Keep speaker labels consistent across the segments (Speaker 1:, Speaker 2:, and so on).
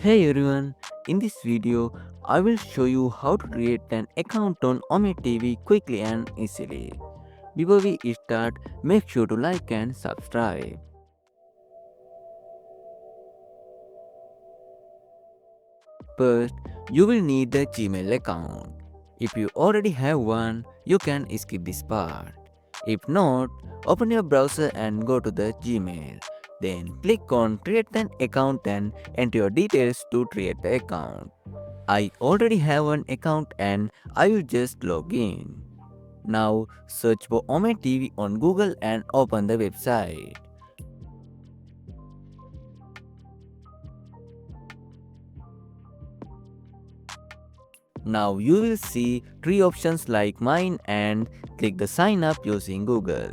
Speaker 1: Hey everyone, in this video, I will show you how to create an account on ometv quickly and easily. Before we start, make sure to like and subscribe. First, you will need the Gmail account. If you already have one, you can skip this part. If not, open your browser and go to the Gmail. Then click on create an account and enter your details to create the account. I already have an account and I will just log in. Now search for ometv on Google and open the website. Now you will see three options like mine and click the sign up using Google.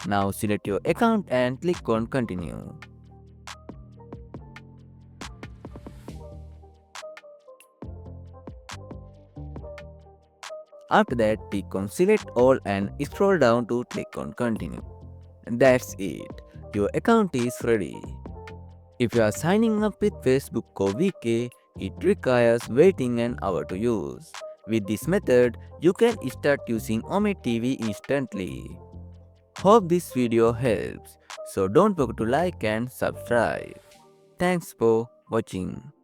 Speaker 1: Now select your account and click on continue. After that, click on select all and scroll down to click on continue. That's it. Your account is ready. If you are signing up with Facebook or VK, it requires waiting an hour to use. With this method, you can start using ometv instantly. Hope this video helps. So don't forget to like and subscribe. Thanks for watching.